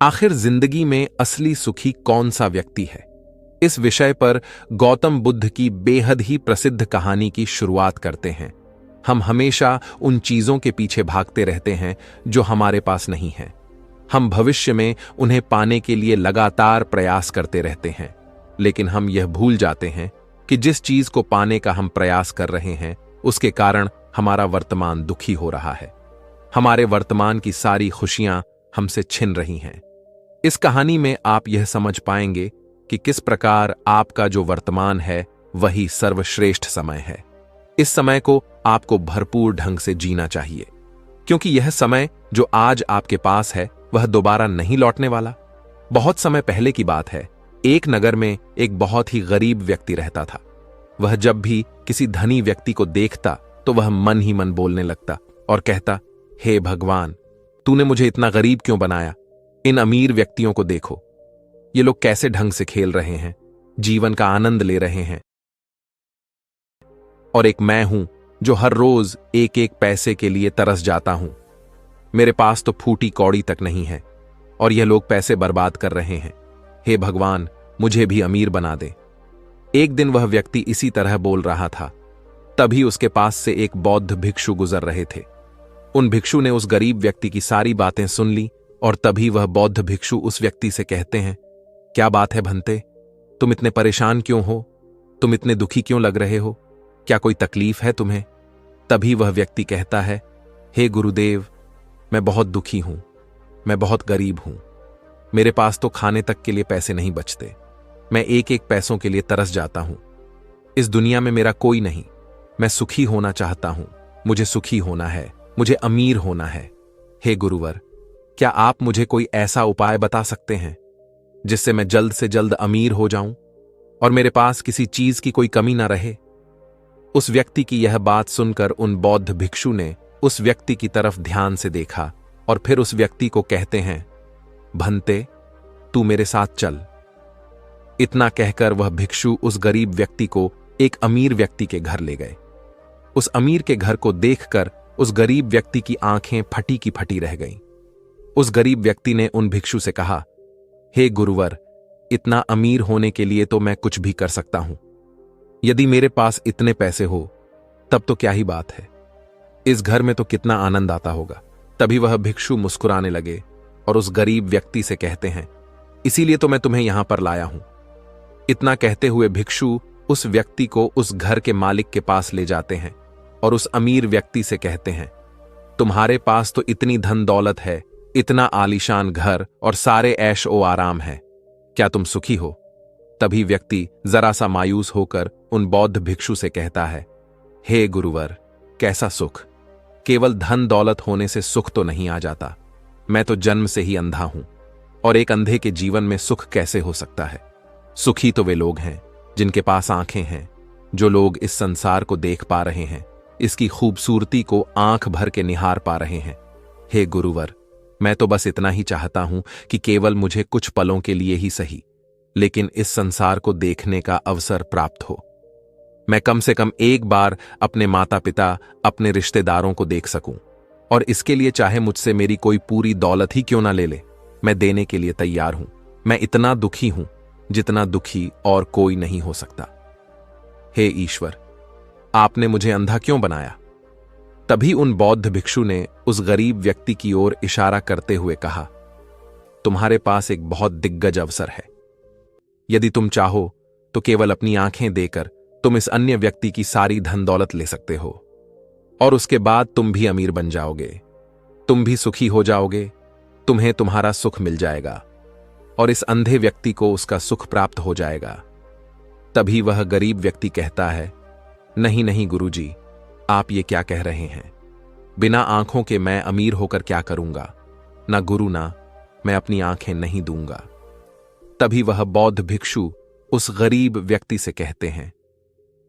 आखिर जिंदगी में असली सुखी कौन सा व्यक्ति है? इस विषय पर गौतम बुद्ध की बेहद ही प्रसिद्ध कहानी की शुरुआत करते हैं। हम हमेशा उन चीजों के पीछे भागते रहते हैं जो हमारे पास नहीं हैं। हम भविष्य में उन्हें पाने के लिए लगातार प्रयास करते रहते हैं, लेकिन हम यह भूल जाते हैं कि जिस चीज को पाने का हम प्रयास कर रहे हैं उसके कारण हमारा वर्तमान दुखी हो रहा है। हमारे वर्तमान की सारी खुशियां हमसे छिन रही हैं। इस कहानी में आप यह समझ पाएंगे कि किस प्रकार आपका जो वर्तमान है वही सर्वश्रेष्ठ समय है। इस समय को आपको भरपूर ढंग से जीना चाहिए, क्योंकि यह समय जो आज आपके पास है वह दोबारा नहीं लौटने वाला। बहुत समय पहले की बात है, एक नगर में एक बहुत ही गरीब व्यक्ति रहता था। वह जब भी किसी धनी व्यक्ति को देखता तो वह मन ही मन बोलने लगता और कहता, हे भगवान, तूने मुझे इतना गरीब क्यों बनाया? इन अमीर व्यक्तियों को देखो, ये लोग कैसे ढंग से खेल रहे हैं, जीवन का आनंद ले रहे हैं, और एक मैं हूं जो हर रोज एक एक पैसे के लिए तरस जाता हूं। मेरे पास तो फूटी कौड़ी तक नहीं है और यह लोग पैसे बर्बाद कर रहे हैं। हे भगवान, मुझे भी अमीर बना दे। एक दिन वह व्यक्ति इसी तरह बोल रहा था, तभी उसके पास से एक बौद्ध भिक्षु गुजर रहे थे। उन भिक्षु ने उस गरीब व्यक्ति की सारी बातें सुन ली और तभी वह बौद्ध भिक्षु उस व्यक्ति से कहते हैं, क्या बात है भंते, तुम इतने परेशान क्यों हो? तुम इतने दुखी क्यों लग रहे हो? क्या कोई तकलीफ है तुम्हें? तभी वह व्यक्ति कहता है, हे गुरुदेव, मैं बहुत दुखी हूं, मैं बहुत गरीब हूं। मेरे पास तो खाने तक के लिए पैसे नहीं बचते। मैं एक एक पैसों के लिए तरस जाता हूं। इस दुनिया में मेरा कोई नहीं। मैं सुखी होना चाहता हूं। मुझे सुखी होना है, मुझे अमीर होना है। हे गुरुवर, क्या आप मुझे कोई ऐसा उपाय बता सकते हैं जिससे मैं जल्द से जल्द अमीर हो जाऊं और मेरे पास किसी चीज की कोई कमी ना रहे? उस व्यक्ति की यह बात सुनकर उन बौद्ध भिक्षु ने उस व्यक्ति की तरफ ध्यान से देखा और फिर उस व्यक्ति को कहते हैं, भंते, तू मेरे साथ चल। इतना कहकर वह भिक्षु उस गरीब व्यक्ति को एक अमीर व्यक्ति के घर ले गए। उस अमीर के घर को देखकर उस गरीब व्यक्ति की आंखें फटी की फटी रह गईं। उस गरीब व्यक्ति ने उन भिक्षु से कहा, हे गुरुवर, इतना अमीर होने के लिए तो मैं कुछ भी कर सकता हूं। यदि मेरे पास इतने पैसे हो तब तो क्या ही बात है, इस घर में तो कितना आनंद आता होगा। तभी वह भिक्षु मुस्कुराने लगे और उस गरीब व्यक्ति से कहते हैं, इसीलिए तो मैं तुम्हें यहां पर लाया हूं। इतना कहते हुए भिक्षु उस व्यक्ति को उस घर के मालिक के पास ले जाते हैं और उस अमीर व्यक्ति से कहते हैं, तुम्हारे पास तो इतनी धन दौलत है, इतना आलीशान घर और सारे ऐश ओ आराम है, क्या तुम सुखी हो? तभी व्यक्ति जरा सा मायूस होकर उन बौद्ध भिक्षु से कहता है, हे गुरुवर, कैसा सुख? केवल धन दौलत होने से सुख तो नहीं आ जाता। मैं तो जन्म से ही अंधा हूं और एक अंधे के जीवन में सुख कैसे हो सकता है? सुखी तो वे लोग हैं जिनके पास आंखें हैं, जो लोग इस संसार को देख पा रहे हैं, इसकी खूबसूरती को आंख भर के निहार पा रहे हैं। हे गुरुवर, मैं तो बस इतना ही चाहता हूं कि केवल मुझे कुछ पलों के लिए ही सही, लेकिन इस संसार को देखने का अवसर प्राप्त हो। मैं कम से कम एक बार अपने माता पिता, अपने रिश्तेदारों को देख सकूं, और इसके लिए चाहे मुझसे मेरी कोई पूरी दौलत ही क्यों ना ले ले, मैं देने के लिए तैयार हूं। मैं इतना दुखी हूं जितना दुखी और कोई नहीं हो सकता। हे ईश्वर, आपने मुझे अंधा क्यों बनाया? तभी उन बौद्ध भिक्षु ने उस गरीब व्यक्ति की ओर इशारा करते हुए कहा, तुम्हारे पास एक बहुत दिग्गज अवसर है। यदि तुम चाहो तो केवल अपनी आंखें देकर तुम इस अन्य व्यक्ति की सारी धन दौलत ले सकते हो और उसके बाद तुम भी अमीर बन जाओगे, तुम भी सुखी हो जाओगे, तुम्हें तुम्हारा सुख मिल जाएगा और इस अंधे व्यक्ति को उसका सुख प्राप्त हो जाएगा। तभी वह गरीब व्यक्ति कहता है, नहीं नहीं गुरुजी, आप ये क्या कह रहे हैं? बिना आंखों के मैं अमीर होकर क्या करूंगा? ना गुरु, ना मैं अपनी आंखें नहीं दूंगा। तभी वह बौद्ध भिक्षु उस गरीब व्यक्ति से कहते हैं,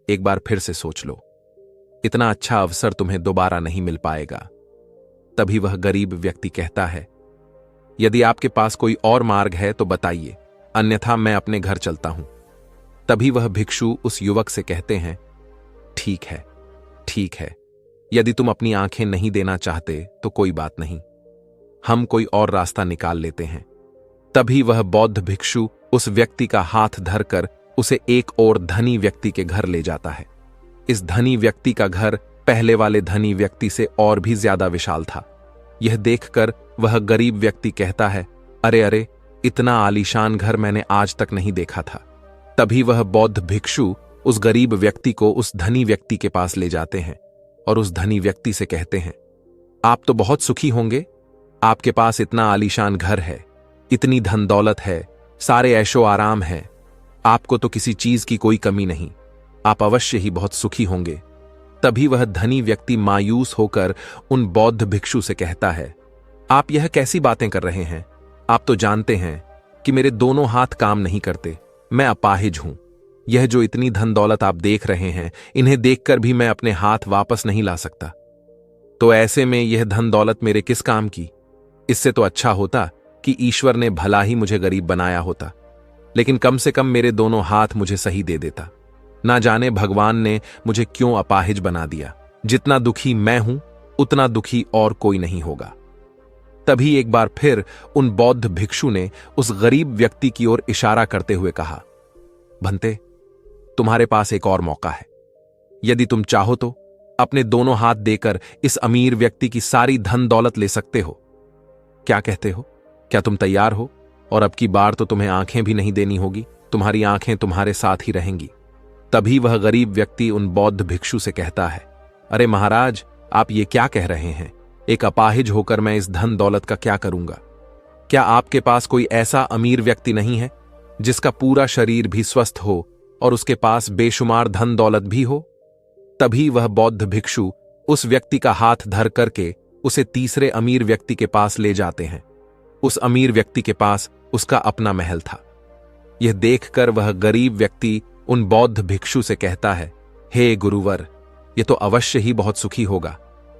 एक बार फिर से सोच लो, इतना अच्छा अवसर तुम्हें दोबारा नहीं मिल पाएगा। तभी वह गरीब व्यक्ति कहता है, यदि आपके पास कोई और मार्ग है तो बताइए, अन्यथा मैं अपने घर चलता हूं। तभी वह भिक्षु उस युवक से कहते हैं, ठीक है, ठीक है, यदि तुम अपनी आंखें नहीं देना चाहते तो कोई बात नहीं, हम कोई और रास्ता निकाल लेते हैं। तभी वह बौद्ध भिक्षु उस व्यक्ति का हाथ धरकर उसे एक और धनी व्यक्ति के घर ले जाता है। इस धनी व्यक्ति का घर पहले वाले धनी व्यक्ति से और भी ज्यादा विशाल था। यह देखकर वह गरीब व्यक्ति कहता है, अरे अरे, इतना आलीशान घर मैंने आज तक नहीं देखा था। तभी वह बौद्ध भिक्षु उस गरीब व्यक्ति को उस धनी व्यक्ति के पास ले जाते हैं और उस धनी व्यक्ति से कहते हैं, आप तो बहुत सुखी होंगे, आपके पास इतना आलीशान घर है, इतनी धन दौलत है, सारे ऐशो आराम है, आपको तो किसी चीज की कोई कमी नहीं, आप अवश्य ही बहुत सुखी होंगे। तभी वह धनी व्यक्ति मायूस होकर उन बौद्ध भिक्षु से कहता है, आप यह कैसी बातें कर रहे हैं? आप तो जानते हैं कि मेरे दोनों हाथ काम नहीं करते, मैं अपाहिज हूं। यह जो इतनी धन दौलत आप देख रहे हैं, इन्हें देखकर भी मैं अपने हाथ वापस नहीं ला सकता। तो ऐसे में यह धन दौलत मेरे किस काम की? इससे तो अच्छा होता कि ईश्वर ने भला ही मुझे गरीब बनाया होता, लेकिन कम से कम मेरे दोनों हाथ मुझे सही दे देता। ना जाने भगवान ने मुझे क्यों अपाहिज बना दिया। जितना दुखी मैं हूं, उतना दुखी और कोई नहीं होगा। तभी एक बार फिर उन बौद्ध भिक्षु ने उस गरीब व्यक्ति की ओर इशारा करते हुए कहा, भंते, तुम्हारे पास एक और मौका है। यदि तुम चाहो तो अपने दोनों हाथ देकर इस अमीर व्यक्ति की सारी धन दौलत ले सकते हो। क्या कहते हो? क्या तुम तैयार हो? और अब की बार तो तुम्हें आंखें भी नहीं देनी होगी, तुम्हारी आंखें तुम्हारे साथ ही रहेंगी। तभी वह गरीब व्यक्ति उन बौद्ध भिक्षु से कहता है, अरे महाराज, आप ये क्या कह रहे हैं? एक अपाहिज होकर मैं इस धन दौलत का क्या करूंगा? क्या आपके पास कोई ऐसा अमीर व्यक्ति नहीं है जिसका पूरा शरीर भी स्वस्थ हो और उसके पास बेशुमार धन दौलत भी हो? तभी वह बौद्ध भिक्षु उस व्यक्ति का हाथ धर करके उसे तीसरे अमीर व्यक्ति के पास ले जाते हैं। उस अमीर व्यक्ति के पास उसका अपना महल था। यह देखकर वह गरीब व्यक्ति उन बौद्ध भिक्षु से कहता है, हे गुरुवर, यह तो अवश्य ही बहुत सुखी होगा।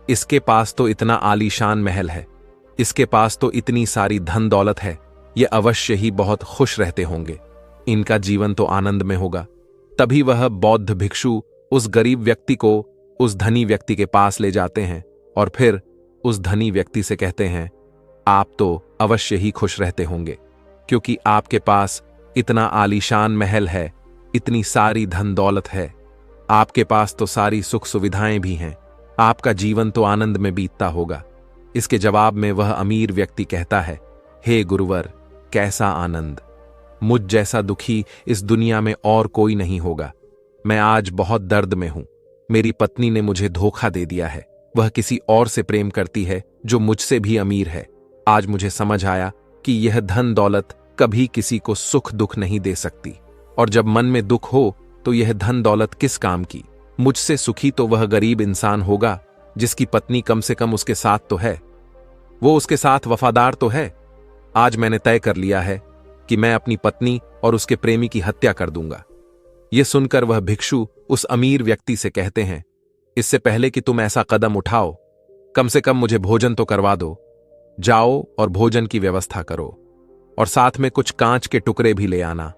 इसके पास तो इतना आलीशान महल है, इसके पास तो इतनी सारी धन दौलत है, ये अवश्य ही बहुत खुश रहते होंगे, इनका जीवन तो आनंद में होगा। तभी वह बौद्ध भिक्षु उस गरीब व्यक्ति को उस धनी व्यक्ति के पास ले जाते हैं और फिर उस धनी व्यक्ति से कहते हैं, आप तो अवश्य ही खुश रहते होंगे, क्योंकि आपके पास इतना आलीशान महल है, इतनी सारी धन दौलत है, आपके पास तो सारी सुख सुविधाएं भी हैं, आपका जीवन तो आनंद में बीतता होगा। इसके जवाब में वह अमीर व्यक्ति कहता है, हे गुरुवर, कैसा आनंद! मुझ जैसा दुखी इस दुनिया में और कोई नहीं होगा। मैं आज बहुत दर्द में हूं। मेरी पत्नी ने मुझे धोखा दे दिया है, वह किसी और से प्रेम करती है जो मुझसे भी अमीर है। आज मुझे समझ आया कि यह धन दौलत कभी किसी को सुख दुख नहीं दे सकती, और जब मन में दुख हो तो यह धन दौलत किस काम की। मुझसे सुखी तो वह गरीब इंसान होगा जिसकी पत्नी कम से कम उसके साथ तो है, वो उसके साथ वफादार तो है। आज मैंने तय कर लिया है कि मैं अपनी पत्नी और उसके प्रेमी की हत्या कर दूंगा। यह सुनकर वह भिक्षु उस अमीर व्यक्ति से कहते हैं, इससे पहले कि तुम ऐसा कदम उठाओ, कम से कम मुझे भोजन तो करवा दो। जाओ और भोजन की व्यवस्था करो, और साथ में कुछ कांच के टुकड़े भी ले आना।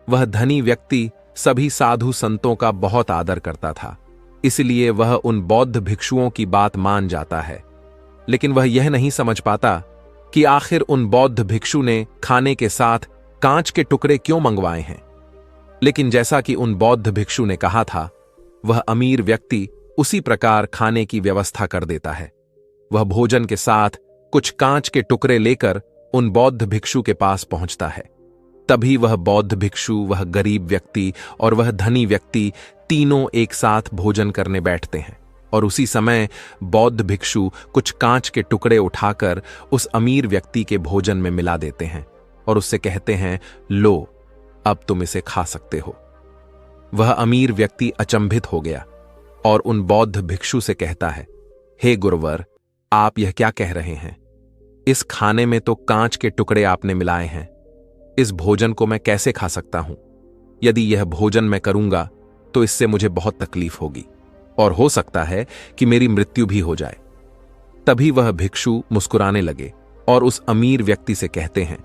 वह धनी व्यक्ति सभी साधु संतों का बहुत आदर करता था, इसलिए वह उन बौद्ध भिक्षुओं की बात मान जाता है। लेकिन वह यह नहीं समझ पाता कि आखिर उन बौद्ध भिक्षु ने खाने के साथ कांच के टुकड़े क्यों मंगवाए हैं। लेकिन जैसा कि उन बौद्ध भिक्षु ने कहा था, वह अमीर व्यक्ति उसी प्रकार खाने की व्यवस्था कर देता है। वह भोजन के साथ कुछ कांच के टुकड़े लेकर उन बौद्ध भिक्षु के पास पहुंचता है। तभी वह बौद्ध भिक्षु, वह गरीब व्यक्ति और वह धनी व्यक्ति तीनों एक साथ भोजन करने बैठते हैं, और उसी समय बौद्ध भिक्षु कुछ कांच के टुकड़े उठाकर उस अमीर व्यक्ति के भोजन में मिला देते हैं और उससे कहते हैं, लो, अब तुम इसे खा सकते हो। वह अमीर व्यक्ति अचंभित हो गया और उन बौद्ध भिक्षु से कहता है, हे गुरुवर, आप यह क्या कह रहे हैं? इस खाने में तो कांच के टुकड़े आपने मिलाए हैं, इस भोजन को मैं कैसे खा सकता हूं? यदि यह भोजन मैं करूंगा तो इससे मुझे बहुत तकलीफ होगी और हो सकता है कि मेरी मृत्यु भी हो जाए। तभी वह भिक्षु मुस्कुराने लगे और उस अमीर व्यक्ति से कहते हैं,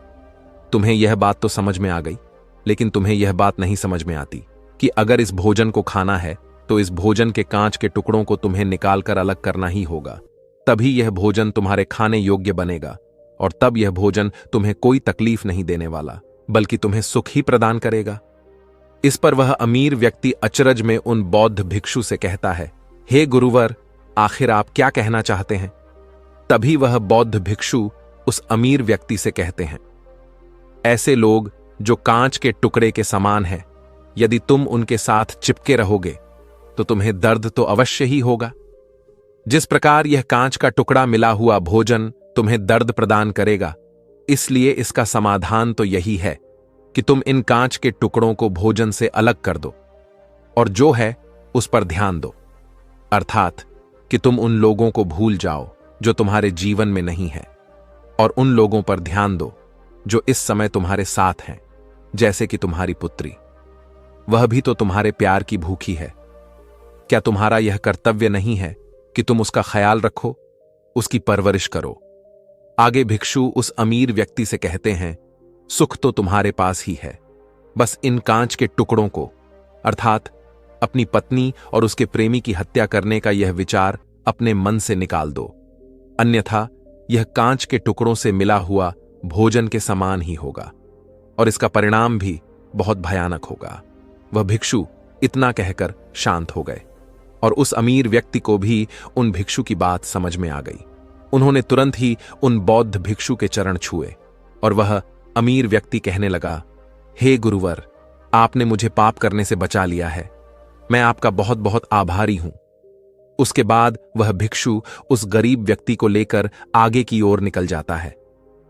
तुम्हें यह बात तो समझ में आ गई, लेकिन तुम्हें यह बात नहीं समझ में आती कि अगर इस भोजन को खाना है तो इस भोजन के कांच के टुकड़ों को तुम्हें निकालकर अलग करना ही होगा, तभी यह भोजन तुम्हारे खाने योग्य बनेगा और तब यह भोजन तुम्हें कोई तकलीफ नहीं देने वाला, बल्कि तुम्हें सुख ही प्रदान करेगा। इस पर वह अमीर व्यक्ति अचरज में उन बौद्ध भिक्षु से कहता है, हे गुरुवर, आखिर आप क्या कहना चाहते हैं? तभी वह बौद्ध भिक्षु उस अमीर व्यक्ति से कहते हैं, ऐसे लोग जो कांच के टुकड़े के समान हैं, यदि तुम उनके साथ चिपके रहोगे तो तुम्हें दर्द तो अवश्य ही होगा। जिस प्रकार यह कांच का टुकड़ा मिला हुआ भोजन तुम्हें दर्द प्रदान करेगा, इसलिए इसका समाधान तो यही है कि तुम इन कांच के टुकड़ों को भोजन से अलग कर दो और जो है उस पर ध्यान दो, अर्थात कि तुम उन लोगों को भूल जाओ जो तुम्हारे जीवन में नहीं है और उन लोगों पर ध्यान दो जो इस समय तुम्हारे साथ हैं, जैसे कि तुम्हारी पुत्री। वह भी तो तुम्हारे प्यार की भूखी है। क्या तुम्हारा यह कर्तव्य नहीं है कि तुम उसका ख्याल रखो, उसकी परवरिश करो? आगे भिक्षु उस अमीर व्यक्ति से कहते हैं, सुख तो तुम्हारे पास ही है, बस इन कांच के टुकड़ों को, अर्थात अपनी पत्नी और उसके प्रेमी की हत्या करने का यह विचार अपने मन से निकाल दो, अन्यथा यह कांच के टुकड़ों से मिला हुआ भोजन के समान ही होगा और इसका परिणाम भी बहुत भयानक होगा। वह भिक्षु इतना कहकर शांत हो गए और उस अमीर व्यक्ति को भी उन भिक्षु की बात समझ में आ गई। उन्होंने तुरंत ही उन बौद्ध भिक्षु के चरण छुए और वह अमीर व्यक्ति कहने लगा, हे गुरुवर, आपने मुझे पाप करने से बचा लिया है, मैं आपका बहुत बहुत आभारी हूं। उसके बाद वह भिक्षु उस गरीब व्यक्ति को लेकर आगे की ओर निकल जाता है।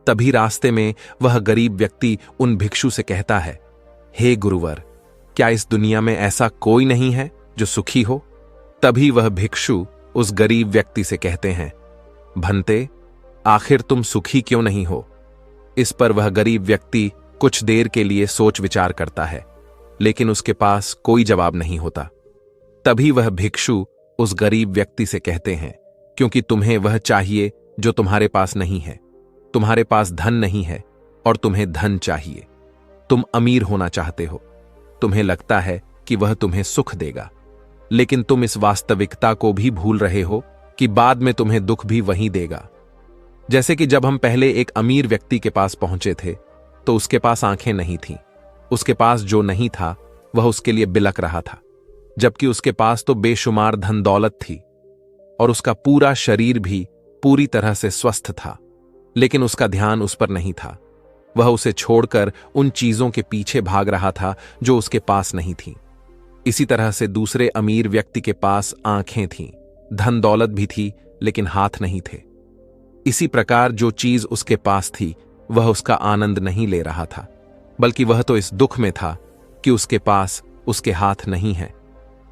तभी रास्ते में वह गरीब व्यक्ति उन भिक्षु से कहता है, हे गुरुवर, क्या इस दुनिया में ऐसा कोई नहीं है जो सुखी हो? तभी वह भिक्षु उस गरीब व्यक्ति से कहते हैं, भंते, आखिर तुम सुखी क्यों नहीं हो? इस पर वह गरीब व्यक्ति कुछ देर के लिए सोच विचार करता है, लेकिन उसके पास कोई जवाब नहीं होता। तभी वह भिक्षु उस गरीब व्यक्ति से कहते हैं, क्योंकि तुम्हें वह चाहिए जो तुम्हारे पास नहीं है। तुम्हारे पास धन नहीं है और तुम्हें धन चाहिए। तुम अमीर होना चाहते हो। तुम्हें लगता है कि वह तुम्हें सुख देगा, लेकिन तुम इस वास्तविकता को भी भूल रहे हो कि बाद में तुम्हें दुख भी वही देगा। जैसे कि जब हम पहले एक अमीर व्यक्ति के पास पहुंचे थे तो उसके पास आंखें नहीं थीं। उसके पास जो नहीं था वह उसके लिए बिलक रहा था, जबकि उसके पास तो बेशुमार धन दौलत थी और उसका पूरा शरीर भी पूरी तरह से स्वस्थ था, लेकिन उसका ध्यान उस पर नहीं था। वह उसे छोड़कर उन चीजों के पीछे भाग रहा था जो उसके पास नहीं थीं। इसी तरह से दूसरे अमीर व्यक्ति के पास आंखें थीं, धन दौलत भी थी, लेकिन हाथ नहीं थे। इसी प्रकार जो चीज उसके पास थी वह उसका आनंद नहीं ले रहा था, बल्कि वह तो इस दुख में था कि उसके पास उसके हाथ नहीं है।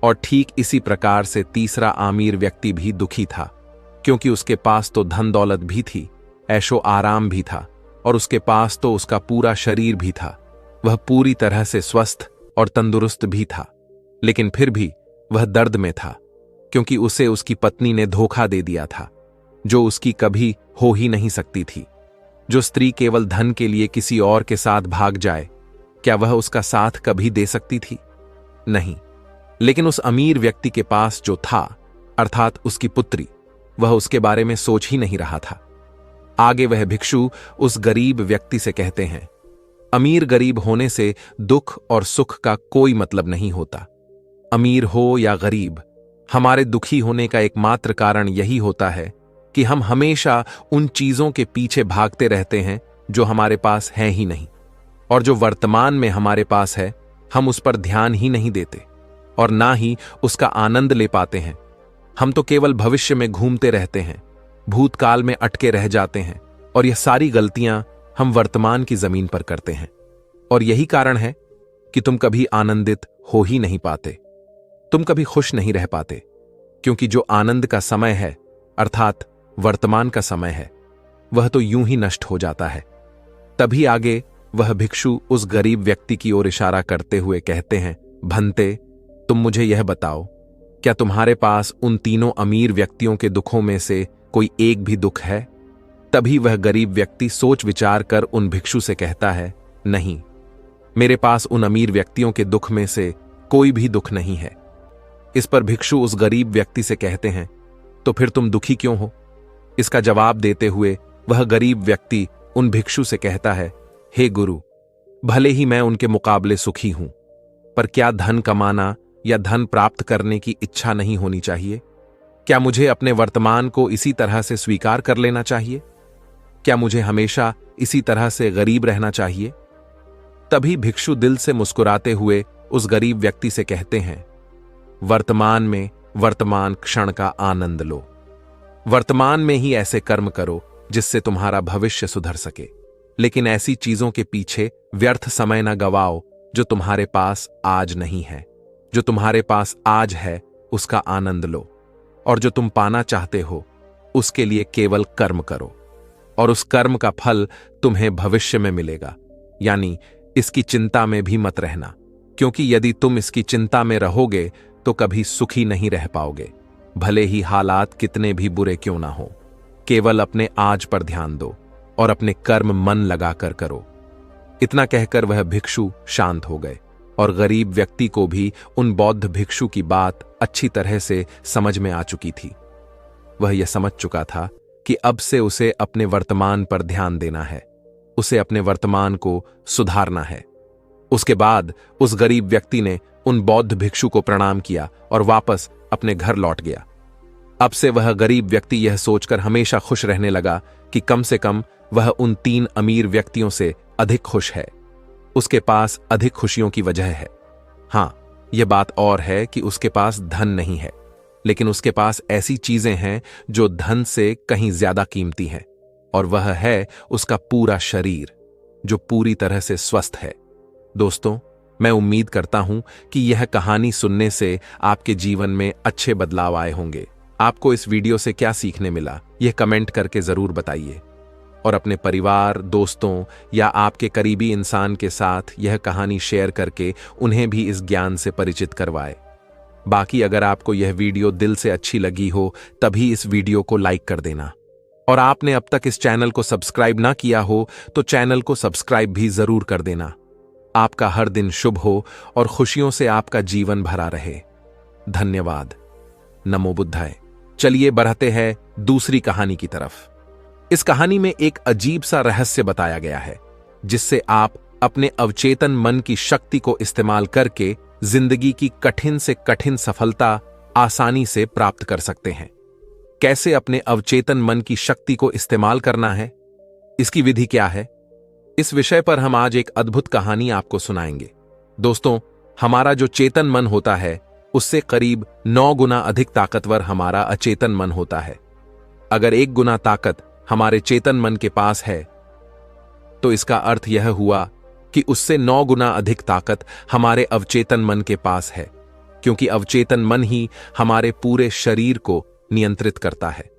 और ठीक इसी प्रकार से तीसरा अमीर व्यक्ति भी दुखी था, क्योंकि उसके पास तो धन दौलत भी थी, ऐशो आराम भी था और उसके पास तो उसका पूरा शरीर भी था। वह पूरी तरह से स्वस्थ और तंदुरुस्त भी था, लेकिन फिर भी वह दर्द में था, क्योंकि उसे उसकी पत्नी ने धोखा दे दिया था, जो उसकी कभी हो ही नहीं सकती थी। जो स्त्री केवल धन के लिए किसी और के साथ भाग जाए, क्या वह उसका साथ कभी दे सकती थी? नहीं। लेकिन उस अमीर व्यक्ति के पास जो था, अर्थात उसकी पुत्री, वह उसके बारे में सोच ही नहीं रहा था। आगे वह भिक्षु उस गरीब व्यक्ति से कहते हैं, अमीर गरीब होने से दुख और सुख का कोई मतलब नहीं होता। अमीर हो या गरीब, हमारे दुखी होने का एकमात्र कारण यही होता है कि हम हमेशा उन चीजों के पीछे भागते रहते हैं जो हमारे पास है ही नहीं, और जो वर्तमान में हमारे पास है हम उस पर ध्यान ही नहीं देते और ना ही उसका आनंद ले पाते हैं। हम तो केवल भविष्य में घूमते रहते हैं, भूतकाल में अटके रह जाते हैं, और यह सारी गलतियां हम वर्तमान की जमीन पर करते हैं। और यही कारण है कि तुम कभी आनंदित हो ही नहीं पाते, तुम कभी खुश नहीं रह पाते, क्योंकि जो आनंद का समय है, अर्थात वर्तमान का समय है, वह तो यूं ही नष्ट हो जाता है। तभी आगे वह भिक्षु उस गरीब व्यक्ति की ओर इशारा करते हुए कहते हैं, भंते, तुम मुझे यह बताओ, क्या तुम्हारे पास उन तीनों अमीर व्यक्तियों के दुखों में से कोई एक भी दुख है? तभी वह गरीब व्यक्ति सोच विचार कर उन भिक्षु से कहता है, नहीं, मेरे पास उन अमीर व्यक्तियों के दुख में से कोई भी दुख नहीं है। इस पर भिक्षु उस गरीब व्यक्ति से कहते हैं, तो फिर तुम दुखी क्यों हो? इसका जवाब देते हुए वह गरीब व्यक्ति उन भिक्षु से कहता है, हे गुरु, भले ही मैं उनके मुकाबले सुखी हूं, पर क्या धन कमाना या धन प्राप्त करने की इच्छा नहीं होनी चाहिए? क्या मुझे अपने वर्तमान को इसी तरह से स्वीकार कर लेना चाहिए? क्या मुझे हमेशा इसी तरह से गरीब रहना चाहिए? तभी भिक्षु दिल से मुस्कुराते हुए उस गरीब व्यक्ति से कहते हैं, वर्तमान में वर्तमान क्षण का आनंद लो। वर्तमान में ही ऐसे कर्म करो जिससे तुम्हारा भविष्य सुधर सके, लेकिन ऐसी चीजों के पीछे व्यर्थ समय न गवाओ जो तुम्हारे पास आज नहीं है। जो तुम्हारे पास आज है उसका आनंद लो, और जो तुम पाना चाहते हो उसके लिए केवल कर्म करो, और उस कर्म का फल तुम्हें भविष्य में मिलेगा। यानी इसकी चिंता में भी मत रहना, क्योंकि यदि तुम इसकी चिंता में रहोगे तो कभी सुखी नहीं रह पाओगे, भले ही हालात कितने भी बुरे क्यों ना हो। केवल अपने आज पर ध्यान दो और अपने कर्म मन लगाकर करो। इतना कहकर वह भिक्षु शांत हो गए, और गरीब व्यक्ति को भी उन बौद्ध भिक्षु की बात अच्छी तरह से समझ में आ चुकी थी। वह यह समझ चुका था कि अब से उसे अपने वर्तमान पर ध्यान देना है, उसे अपने वर्तमान को सुधारना है। उसके बाद उस गरीब व्यक्ति ने उन बौद्ध भिक्षु को प्रणाम किया और वापस अपने घर लौट गया। अब से वह गरीब व्यक्ति यह सोचकर हमेशा खुश रहने लगा कि कम से कम वह उन 3 अमीर व्यक्तियों से अधिक खुश है। उसके पास अधिक खुशियों की वजह है। हां, यह बात और है कि उसके पास धन नहीं है, लेकिन उसके पास ऐसी चीजें हैं जो धन से कहीं ज्यादा कीमती हैं, और वह है उसका पूरा शरीर जो पूरी तरह से स्वस्थ है। दोस्तों, मैं उम्मीद करता हूं कि यह कहानी सुनने से आपके जीवन में अच्छे बदलाव आए होंगे। आपको इस वीडियो से क्या सीखने मिला, यह कमेंट करके जरूर बताइए, और अपने परिवार, दोस्तों या आपके करीबी इंसान के साथ यह कहानी शेयर करके उन्हें भी इस ज्ञान से परिचित करवाए। बाकी अगर आपको यह वीडियो दिल से अच्छी लगी हो तभी इस वीडियो को लाइक कर देना, और आपने अब तक इस चैनल को सब्सक्राइब ना किया हो तो चैनल को सब्सक्राइब भी जरूर कर देना। आपका हर दिन शुभ हो और खुशियों से आपका जीवन भरा रहे। धन्यवाद। नमो बुद्धाय। चलिए बढ़ते हैं दूसरी कहानी की तरफ। इस कहानी में एक अजीब सा रहस्य बताया गया है, जिससे आप अपने अवचेतन मन की शक्ति को इस्तेमाल करके जिंदगी की कठिन से कठिन सफलता आसानी से प्राप्त कर सकते हैं। कैसे अपने अवचेतन मन की शक्ति को इस्तेमाल करना है, इसकी विधि क्या है, इस विषय पर हम आज एक अद्भुत कहानी आपको सुनाएंगे। दोस्तों, हमारा जो चेतन मन होता है उससे करीब 9 गुना अधिक ताकतवर हमारा अचेतन मन होता है। अगर 1 गुना ताकत हमारे चेतन मन के पास है तो इसका अर्थ यह हुआ कि उससे 9 गुना अधिक ताकत हमारे अवचेतन मन के पास है, क्योंकि अवचेतन मन ही हमारे पूरे शरीर को नियंत्रित करता है।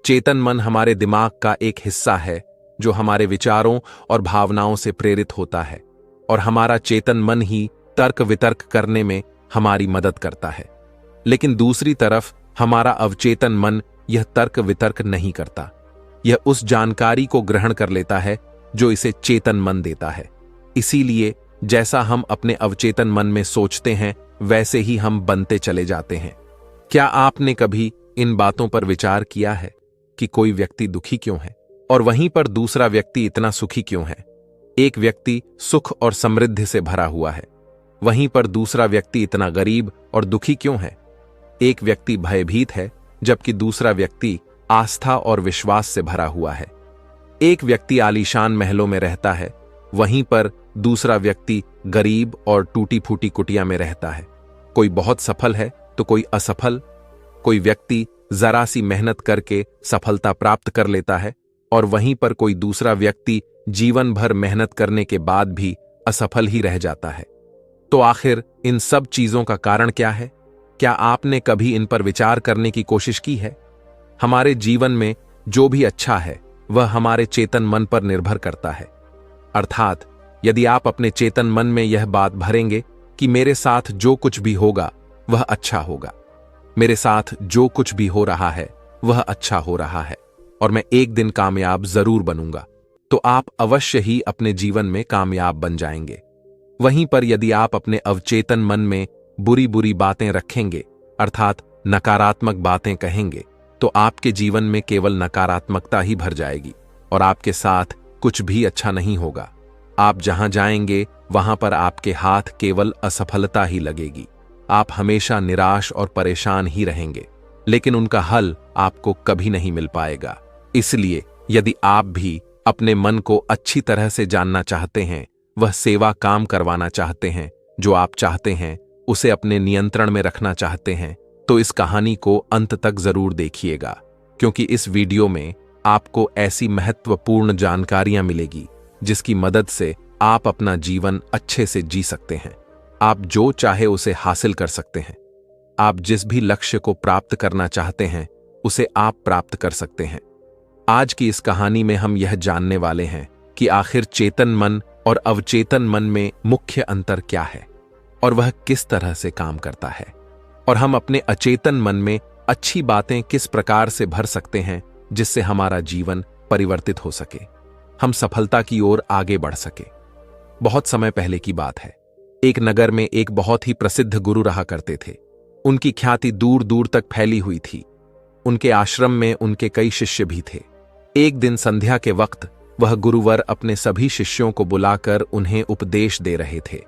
चेतन मन हमारे दिमाग का एक हिस्सा है जो हमारे विचारों और भावनाओं से प्रेरित होता है, और हमारा चेतन मन ही तर्क वितर्क करने में हमारी मदद करता है। लेकिन दूसरी तरफ हमारा अवचेतन मन यह तर्क वितर्क नहीं करता। यह उस जानकारी को ग्रहण कर लेता है जो इसे चेतन मन देता है। इसीलिए जैसा हम अपने अवचेतन मन में सोचते हैं वैसे ही हम बनते चले जाते हैं। क्या आपने कभी इन बातों पर विचार किया है कि कोई व्यक्ति दुखी क्यों है और वहीं पर दूसरा व्यक्ति इतना सुखी क्यों है? एक व्यक्ति सुख और समृद्धि से भरा हुआ है, वहीं पर दूसरा व्यक्ति इतना गरीब और दुखी क्यों है? एक व्यक्ति भयभीत है जबकि दूसरा व्यक्ति आस्था और विश्वास से भरा हुआ है। एक व्यक्ति आलीशान महलों में रहता है, वहीं पर दूसरा व्यक्ति गरीब और टूटी फूटी कुटिया में रहता है। कोई बहुत सफल है तो कोई असफल। कोई व्यक्ति जरा सी मेहनत करके सफलता प्राप्त कर लेता है, और वहीं पर कोई दूसरा व्यक्ति जीवन भर मेहनत करने के बाद भी असफल ही रह जाता है। तो आखिर इन सब चीजों का कारण क्या है? क्या आपने कभी इन पर विचार करने की कोशिश की है? हमारे जीवन में जो भी अच्छा है वह हमारे चेतन मन पर निर्भर करता है। अर्थात यदि आप अपने चेतन मन में यह बात भरेंगे कि मेरे साथ जो कुछ भी होगा वह अच्छा होगा, मेरे साथ जो कुछ भी हो रहा है वह अच्छा हो रहा है, और मैं एक दिन कामयाब जरूर बनूंगा, तो आप अवश्य ही अपने जीवन में कामयाब बन जाएंगे। वहीं पर यदि आप अपने अवचेतन मन में बुरी बुरी बातें रखेंगे, अर्थात नकारात्मक बातें कहेंगे, तो आपके जीवन में केवल नकारात्मकता ही भर जाएगी, और आपके साथ कुछ भी अच्छा नहीं होगा। आप जहां जाएंगे वहां पर आपके हाथ केवल असफलता ही लगेगी। आप हमेशा निराश और परेशान ही रहेंगे, लेकिन उनका हल आपको कभी नहीं मिल पाएगा। इसलिए यदि आप भी अपने मन को अच्छी तरह से जानना चाहते हैं, वह सेवा काम करवाना चाहते हैं जो आप चाहते हैं, उसे अपने नियंत्रण में रखना चाहते हैं, तो इस कहानी को अंत तक जरूर देखिएगा, क्योंकि इस वीडियो में आपको ऐसी महत्वपूर्ण जानकारियां मिलेगी जिसकी मदद से आप अपना जीवन अच्छे से जी सकते हैं। आप जो चाहे उसे हासिल कर सकते हैं। आप जिस भी लक्ष्य को प्राप्त करना चाहते हैं उसे आप प्राप्त कर सकते हैं। आज की इस कहानी में हम यह जानने वाले हैं कि आखिर चेतन मन और अवचेतन मन में मुख्य अंतर क्या है और वह किस तरह से काम करता है, और हम अपने अचेतन मन में अच्छी बातें किस प्रकार से भर सकते हैं जिससे हमारा जीवन परिवर्तित हो सके, हम सफलता की ओर आगे बढ़ सके। बहुत समय पहले की बात है। एक नगर में एक बहुत ही प्रसिद्ध गुरु रहा करते थे। उनकी ख्याति दूर दूर तक फैली हुई थी। उनके आश्रम में उनके कई शिष्य भी थे। एक दिन संध्या के वक्त वह गुरुवर अपने सभी शिष्यों को बुलाकर उन्हें उपदेश दे रहे थे।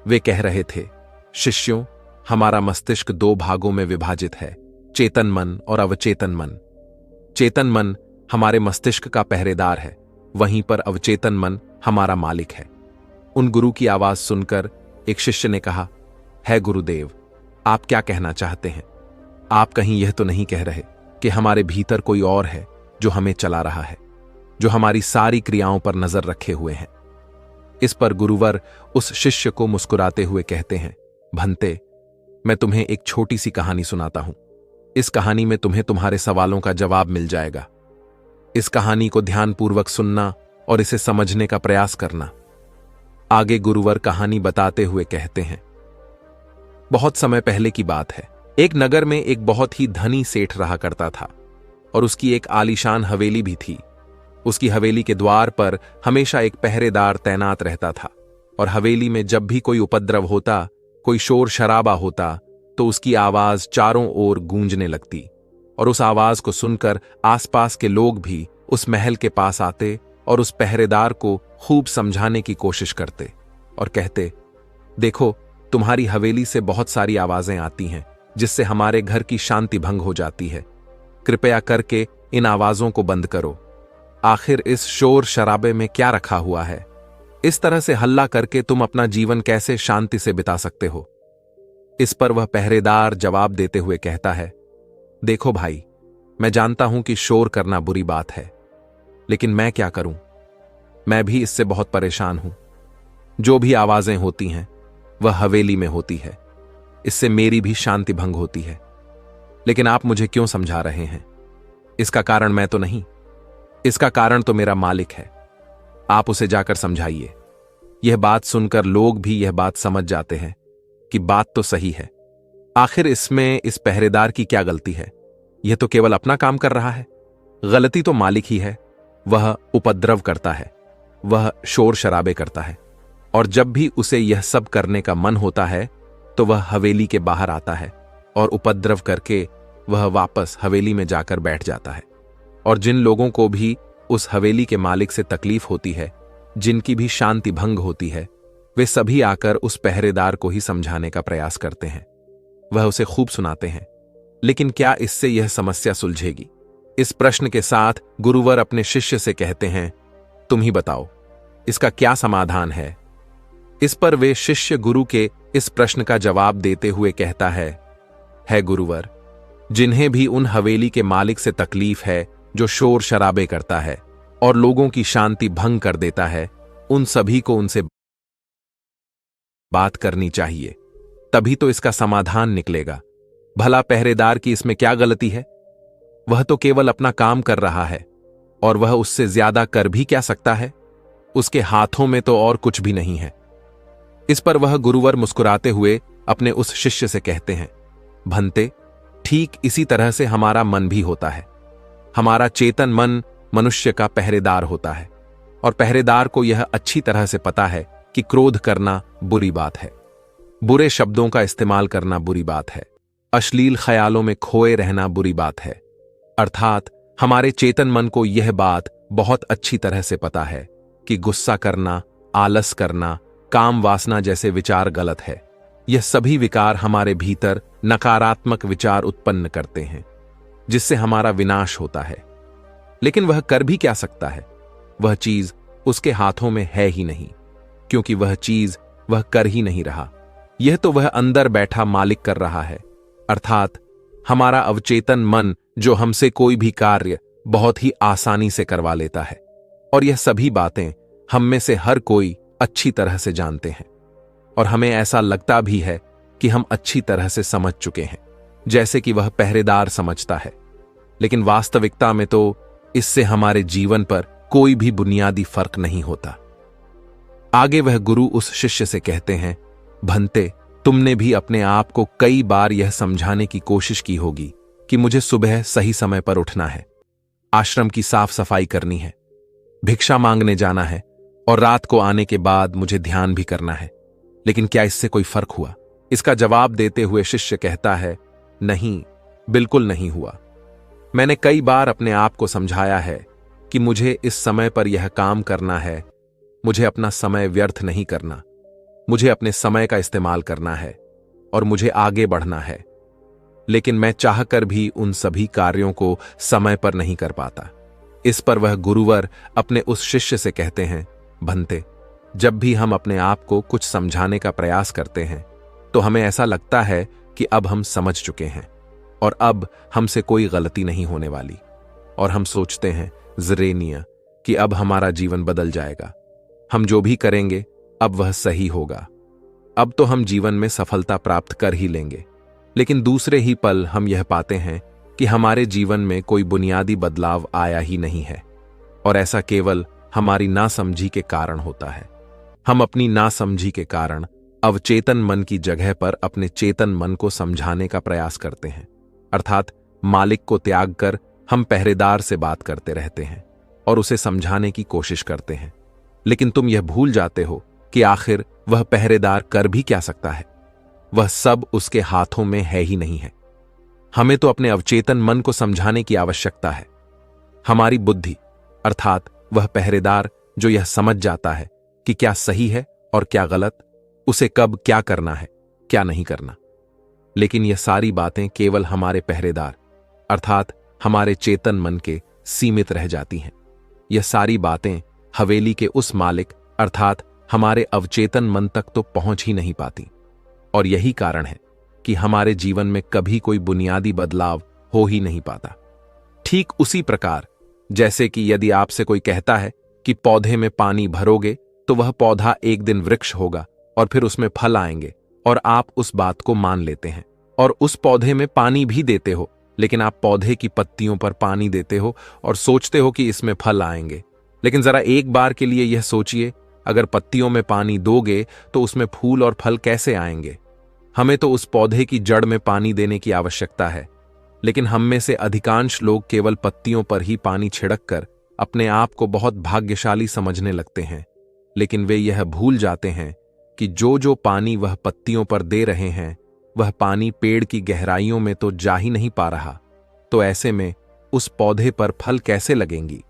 वे कह रहे थे, शिष्यों, हमारा मस्तिष्क दो भागों में विभाजित है, चेतन मन और अवचेतन मन। चेतन मन हमारे मस्तिष्क का पहरेदार है, वहीं पर अवचेतन मन हमारा मालिक है। उन गुरु की आवाज सुनकर एक शिष्य ने कहा, है गुरुदेव, आप क्या कहना चाहते हैं? आप कहीं यह तो नहीं कह रहे कि हमारे भीतर कोई और है जो हमें चला रहा है, जो हमारी सारी क्रियाओं पर नजर रखे हुए हैं? इस पर गुरुवर उस शिष्य को मुस्कुराते हुए कहते हैं, भंते, मैं तुम्हें एक छोटी सी कहानी सुनाता हूं। इस कहानी में तुम्हें तुम्हारे सवालों का जवाब मिल जाएगा। इस कहानी को ध्यानपूर्वक सुनना और इसे समझने का प्रयास करना। आगे गुरुवर कहानी बताते हुए कहते हैं, बहुत समय पहले की बात है। एक नगर में एक बहुत ही धनी सेठ रहा करता था और उसकी एक आलीशान हवेली भी थी। उसकी हवेली के द्वार पर हमेशा एक पहरेदार तैनात रहता था और हवेली में जब भी कोई उपद्रव होता, कोई शोर शराबा होता, तो उसकी आवाज चारों ओर गूंजने लगती और उस आवाज को सुनकर आसपास के लोग भी उस महल के पास आते और उस पहरेदार को खूब समझाने की कोशिश करते और कहते, देखो, तुम्हारी हवेली से बहुत सारी आवाजें आती हैं जिससे हमारे घर की शांति भंग हो जाती है। कृपया करके इन आवाजों को बंद करो। आखिर इस शोर शराबे में क्या रखा हुआ है? इस तरह से हल्ला करके तुम अपना जीवन कैसे शांति से बिता सकते हो? इस पर वह पहरेदार जवाब देते हुए कहता है, देखो भाई, मैं जानता हूं कि शोर करना बुरी बात है, लेकिन मैं क्या करूं? मैं भी इससे बहुत परेशान हूं। जो भी आवाजें होती हैं वह हवेली में होती है, इससे मेरी भी शांति भंग होती है। लेकिन आप मुझे क्यों समझा रहे हैं? इसका कारण मैं तो नहीं, इसका कारण तो मेरा मालिक है। आप उसे जाकर समझाइए। यह बात सुनकर लोग भी यह बात समझ जाते हैं कि बात तो सही है। आखिर इसमें इस पहरेदार की क्या गलती है? यह तो केवल अपना काम कर रहा है। गलती तो मालिक ही है। वह उपद्रव करता है, वह शोर शराबे करता है, और जब भी उसे यह सब करने का मन होता है तो वह हवेली के बाहर आता है और उपद्रव करके वह वापस हवेली में जाकर बैठ जाता है। और जिन लोगों को भी उस हवेली के मालिक से तकलीफ होती है, जिनकी भी शांति भंग होती है, वे सभी आकर उस पहरेदार को ही समझाने का प्रयास करते हैं। वह उसे खूब सुनाते हैं, लेकिन क्या इससे यह समस्या सुलझेगी? इस प्रश्न के साथ गुरुवर अपने शिष्य से कहते हैं, तुम ही बताओ, इसका क्या समाधान है? इस पर वे शिष्य गुरु के इस प्रश्न का जवाब देते हुए कहता है गुरुवर, जिन्हें भी उन हवेली के मालिक से तकलीफ है जो शोर शराबे करता है और लोगों की शांति भंग कर देता है, उन सभी को उनसे बात करनी चाहिए, तभी तो इसका समाधान निकलेगा। भला पहरेदार की इसमें क्या गलती है? वह तो केवल अपना काम कर रहा है और वह उससे ज्यादा कर भी क्या सकता है? उसके हाथों में तो और कुछ भी नहीं है। इस पर वह गुरुवर मुस्कुराते हुए अपने उस शिष्य से कहते हैं, भंते, ठीक इसी तरह से हमारा मन भी होता है। हमारा चेतन मन मनुष्य का पहरेदार होता है और पहरेदार को यह अच्छी तरह से पता है कि क्रोध करना बुरी बात है, बुरे शब्दों का इस्तेमाल करना बुरी बात है, अश्लील ख्यालों में खोए रहना बुरी बात है। अर्थात हमारे चेतन मन को यह बात बहुत अच्छी तरह से पता है कि गुस्सा करना, आलस करना, काम वासना जैसे विचार गलत है। यह सभी विकार हमारे भीतर नकारात्मक विचार उत्पन्न करते हैं, जिससे हमारा विनाश होता है। लेकिन वह कर भी क्या सकता है? वह चीज उसके हाथों में है ही नहीं, क्योंकि वह चीज वह कर ही नहीं रहा। यह तो वह अंदर बैठा मालिक कर रहा है, अर्थात हमारा अवचेतन मन, जो हमसे कोई भी कार्य बहुत ही आसानी से करवा लेता है। और यह सभी बातें हम में से हर कोई अच्छी तरह से जानते हैं, और हमें ऐसा लगता भी है कि हम अच्छी तरह से समझ चुके हैं, जैसे कि वह पहरेदार समझता है। लेकिन वास्तविकता में तो इससे हमारे जीवन पर कोई भी बुनियादी फर्क नहीं होता। आगे वह गुरु उस शिष्य से कहते हैं, भंते, तुमने भी अपने आप को कई बार यह समझाने की कोशिश की होगी कि मुझे सुबह सही समय पर उठना है, आश्रम की साफ सफाई करनी है, भिक्षा मांगने जाना है, और रात को आने के बाद मुझे ध्यान भी करना है। लेकिन क्या इससे कोई फर्क हुआ? इसका जवाब देते हुए शिष्य कहता है, नहीं, बिल्कुल नहीं हुआ। मैंने कई बार अपने आप को समझाया है कि मुझे इस समय पर यह काम करना है, मुझे अपना समय व्यर्थ नहीं करना, मुझे अपने समय का इस्तेमाल करना है और मुझे आगे बढ़ना है। लेकिन मैं चाहकर भी उन सभी कार्यों को समय पर नहीं कर पाता। इस पर वह गुरुवर अपने उस शिष्य से कहते हैं, भंते, जब भी हम अपने आप को कुछ समझाने का प्रयास करते हैं तो हमें ऐसा लगता है कि अब हम समझ चुके हैं और अब हमसे कोई गलती नहीं होने वाली, और हम सोचते हैं ज़रेनिया कि अब हमारा जीवन बदल जाएगा, हम जो भी करेंगे अब वह सही होगा, अब तो हम जीवन में सफलता प्राप्त कर ही लेंगे। लेकिन दूसरे ही पल हम यह पाते हैं कि हमारे जीवन में कोई बुनियादी बदलाव आया ही नहीं है, और ऐसा केवल हमारी नासमझी के कारण होता है। हम अपनी नासमझी के कारण अवचेतन मन की जगह पर अपने चेतन मन को समझाने का प्रयास करते हैं, अर्थात मालिक को त्याग कर हम पहरेदार से बात करते रहते हैं और उसे समझाने की कोशिश करते हैं। लेकिन तुम यह भूल जाते हो कि आखिर वह पहरेदार कर भी क्या सकता है? वह सब उसके हाथों में है ही नहीं है। हमें तो अपने अवचेतन मन को समझाने की आवश्यकता है। हमारी बुद्धि, अर्थात वह पहरेदार जो यह समझ जाता है कि क्या सही है और क्या गलत, उसे कब क्या करना है, क्या नहीं करना। लेकिन यह सारी बातें केवल हमारे पहरेदार, अर्थात हमारे चेतन मन के सीमित रह जाती हैं। यह सारी बातें हवेली के उस मालिक, अर्थात हमारे अवचेतन मन तक तो पहुंच ही नहीं पाती, और यही कारण है कि हमारे जीवन में कभी कोई बुनियादी बदलाव हो ही नहीं पाता। ठीक उसी प्रकार जैसे कि यदि आपसे कोई कहता है कि पौधे में पानी भरोगे तो वह पौधा एक दिन वृक्ष होगा और फिर उसमें फल आएंगे, और आप उस बात को मान लेते हैं और उस पौधे में पानी भी देते हो, लेकिन आप पौधे की पत्तियों पर पानी देते हो और सोचते हो कि इसमें फल आएंगे। लेकिन जरा एक बार के लिए यह सोचिए, अगर पत्तियों में पानी दोगे तो उसमें फूल और फल कैसे आएंगे? हमें तो उस पौधे की जड़ में पानी देने की आवश्यकता है, लेकिन हम में से अधिकांश लोग केवल पत्तियों पर ही पानी छिड़क कर अपने आप को बहुत भाग्यशाली समझने लगते हैं। लेकिन वे यह भूल जाते हैं कि जो जो पानी वह पत्तियों पर दे रहे हैं, वह पानी पेड़ की गहराइयों में तो जा ही नहीं पा रहा, तो ऐसे में उस पौधे पर फल कैसे लगेंगी?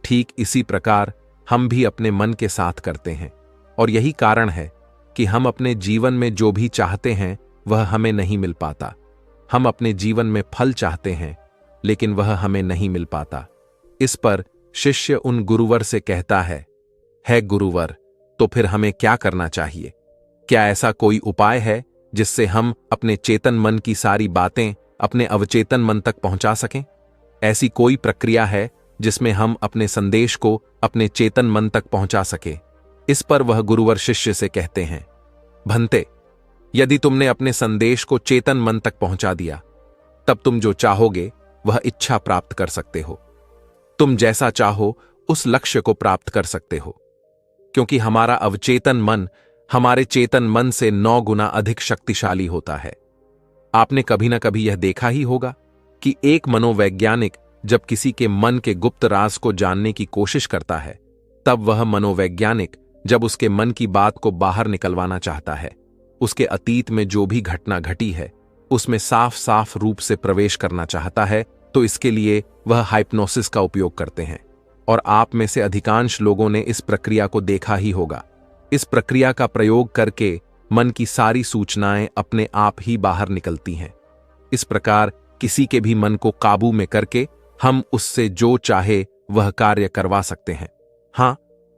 ठीक इसी प्रकार हम भी अपने मन के साथ करते हैं, और यही कारण है कि हम अपने जीवन में जो भी चाहते हैं वह हमें नहीं मिल पाता। हम अपने जीवन में फल चाहते हैं, लेकिन वह हमें नहीं मिल पाता। इस पर शिष्य उन गुरुवर से कहता है गुरुवर, तो फिर हमें क्या करना चाहिए? क्या ऐसा कोई उपाय है जिससे हम अपने चेतन मन की सारी बातें अपने अवचेतन मन तक पहुंचा सकें? ऐसी कोई प्रक्रिया है जिसमें हम अपने संदेश को अपने चेतन मन तक पहुंचा सके? इस पर वह गुरुवर शिष्य से कहते हैं, भंते, यदि तुमने अपने संदेश को चेतन मन तक पहुंचा दिया, तब तुम जो चाहोगे वह इच्छा प्राप्त कर सकते हो। तुम जैसा चाहो उस लक्ष्य को प्राप्त कर सकते हो, क्योंकि हमारा अवचेतन मन हमारे चेतन मन से 9 गुना अधिक शक्तिशाली होता है। आपने कभी ना कभी यह देखा ही होगा कि एक मनोवैज्ञानिक जब किसी के मन के गुप्त राज को जानने की कोशिश करता है, तब वह मनोवैज्ञानिक जब उसके मन की बात को बाहर निकलवाना चाहता है, उसके अतीत में जो भी घटना घटी है उसमें साफ साफ रूप से प्रवेश करना चाहता है, तो इसके लिए वह हाइप्नोसिस का उपयोग करते हैं। और आप में से अधिकांश लोगों ने इस प्रक्रिया को देखा ही होगा। इस प्रक्रिया का प्रयोग करके मन की सारी सूचनाएं अपने आप ही बाहर निकलती हैं। इस प्रकार किसी के भी मन को काबू में करके हम उससे जो चाहे वह कार्य करवा सकते हैं। हां,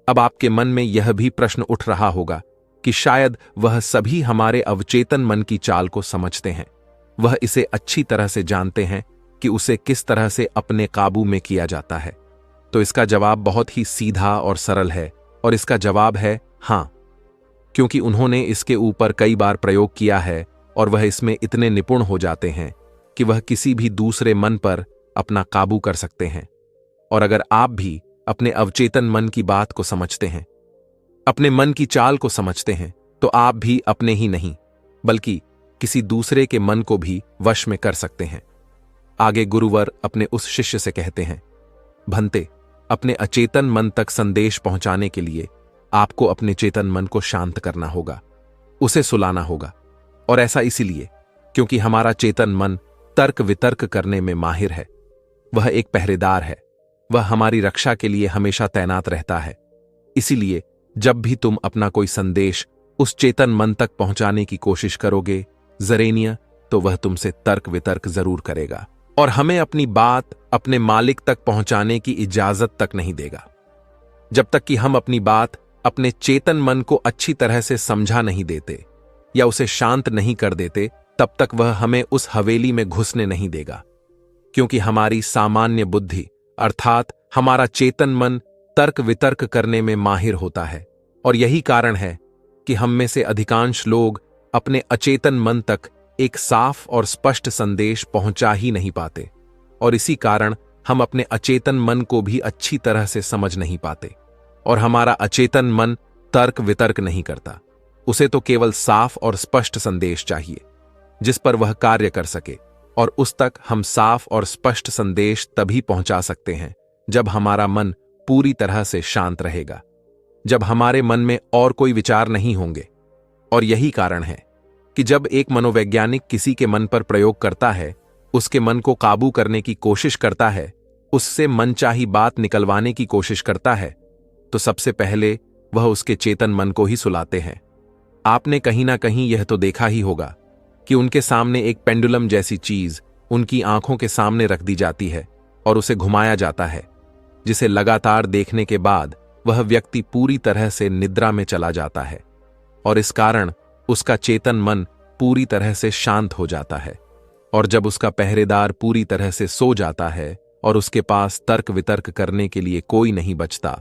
अब आपके मन में यह भी प्रश्न उठ रहा होगा कि शायद वह सभी हमारे अवचेतन मन की चाल को समझते हैं, वह इसे अच्छी तरह से जानते हैं कि उसे किस तरह से अपने काबू में किया जाता है। तो इसका जवाब बहुत ही सीधा और सरल है, और इसका जवाब है हां, क्योंकि उन्होंने इसके ऊपर कई बार प्रयोग किया है और वह इसमें इतने निपुण हो जाते हैं कि वह किसी भी दूसरे मन पर अपना काबू कर सकते हैं। और अगर आप भी अपने अवचेतन मन की बात को समझते हैं, अपने मन की चाल को समझते हैं, तो आप भी अपने ही नहीं बल्कि किसी दूसरे के मन को भी वश में कर सकते हैं। आगे गुरुवर अपने उस शिष्य से कहते हैं, भंते, अपने अचेतन मन तक संदेश पहुंचाने के लिए आपको अपने चेतन मन को शांत करना होगा, उसे सुलाना होगा। और ऐसा इसीलिए क्योंकि हमारा चेतन मन तर्क वितर्क करने में माहिर है। वह एक पहरेदार है, वह हमारी रक्षा के लिए हमेशा तैनात रहता है। इसीलिए जब भी तुम अपना कोई संदेश उस चेतन मन तक पहुंचाने की कोशिश करोगे जरेनिया, तो वह तुमसे तर्क वितर्क जरूर करेगा और हमें अपनी बात अपने मालिक तक पहुंचाने की इजाजत तक नहीं देगा। जब तक कि हम अपनी बात अपने चेतन मन को अच्छी तरह से समझा नहीं देते या उसे शांत नहीं कर देते, तब तक वह हमें उस हवेली में घुसने नहीं देगा। क्योंकि हमारी सामान्य बुद्धि अर्थात हमारा चेतन मन तर्क वितर्क करने में माहिर होता है, और यही कारण है कि हम में से अधिकांश लोग अपने अचेतन मन तक एक साफ और स्पष्ट संदेश पहुंचा ही नहीं पाते, और इसी कारण हम अपने अचेतन मन को भी अच्छी तरह से समझ नहीं पाते। और हमारा अचेतन मन तर्क वितर्क नहीं करता, उसे तो केवल साफ और स्पष्ट संदेश चाहिए जिस पर वह कार्य कर सके, और उस तक हम साफ और स्पष्ट संदेश तभी पहुंचा सकते हैं जब हमारा मन पूरी तरह से शांत रहेगा, जब हमारे मन में और कोई विचार नहीं होंगे। और यही कारण है कि जब एक मनोवैज्ञानिक किसी के मन पर प्रयोग करता है, उसके मन को काबू करने की कोशिश करता है, उससे मनचाही बात निकलवाने की कोशिश करता है, तो सबसे पहले वह उसके चेतन मन को ही सुलाते हैं। आपने कहीं ना कहीं यह तो देखा ही होगा कि उनके सामने एक पेंडुलम जैसी चीज उनकी आंखों के सामने रख दी जाती है और उसे घुमाया जाता है, जिसे लगातार देखने के बाद वह व्यक्ति पूरी तरह से निद्रा में चला जाता है, और इस कारण उसका चेतन मन पूरी तरह से शांत हो जाता है। और जब उसका पहरेदार पूरी तरह से सो जाता है और उसके पास तर्क वितर्क करने के लिए कोई नहीं बचता,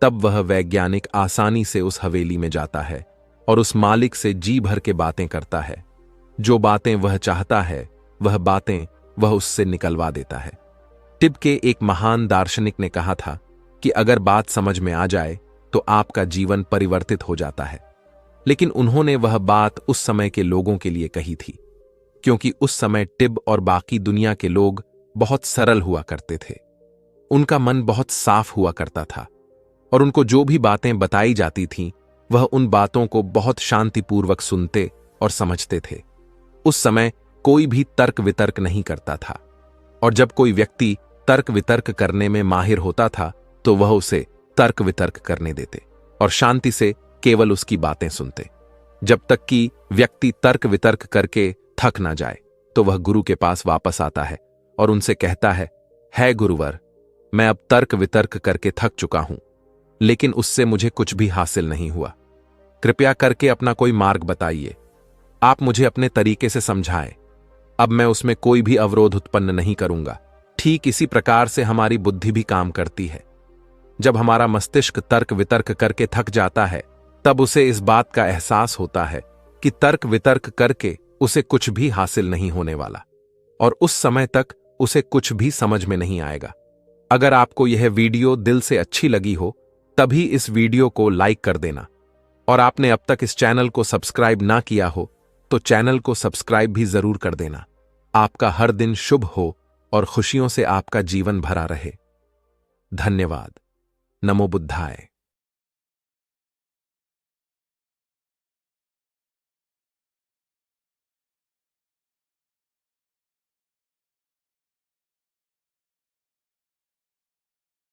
तब वह वैज्ञानिक आसानी से उस हवेली में जाता है और उस मालिक से जी भर के बातें करता है। जो बातें वह चाहता है वह बातें वह उससे निकलवा देता है। टिब के एक महान दार्शनिक ने कहा था कि अगर बात समझ में आ जाए तो आपका जीवन परिवर्तित हो जाता है। लेकिन उन्होंने वह बात उस समय के लोगों के लिए कही थी, क्योंकि उस समय टिब और बाकी दुनिया के लोग बहुत सरल हुआ करते थे। उनका मन बहुत साफ हुआ करता था और उनको जो भी बातें बताई जाती थीं, वह उन बातों को बहुत शांतिपूर्वक सुनते और समझते थे। उस समय कोई भी तर्क वितर्क नहीं करता था, और जब कोई व्यक्ति तर्क वितर्क करने में माहिर होता था तो वह उसे तर्क वितर्क करने देते और शांति से केवल उसकी बातें सुनते, जब तक कि व्यक्ति तर्क वितर्क करके थक ना जाए। तो वह गुरु के पास वापस आता है और उनसे कहता है गुरुवर, मैं अब तर्क वितर्क करके थक चुका हूं, लेकिन उससे मुझे कुछ भी हासिल नहीं हुआ। कृपया करके अपना कोई मार्ग बताइए, आप मुझे अपने तरीके से समझाएं। अब मैं उसमें कोई भी अवरोध उत्पन्न नहीं करूंगा। ठीक इसी प्रकार से हमारी बुद्धि भी काम करती है। जब हमारा मस्तिष्क तर्क वितर्क करके थक जाता है, तब उसे इस बात का एहसास होता है कि तर्क वितर्क करके उसे कुछ भी हासिल नहीं होने वाला, और उस समय तक उसे कुछ भी समझ में नहीं आएगा। अगर आपको यह वीडियो दिल से अच्छी लगी हो, तभी इस वीडियो को लाइक कर देना, और आपने अब तक इस चैनल को सब्सक्राइब ना किया हो तो चैनल को सब्सक्राइब भी जरूर कर देना। आपका हर दिन शुभ हो और खुशियों से आपका जीवन भरा रहे। धन्यवाद। नमो बुद्धाय।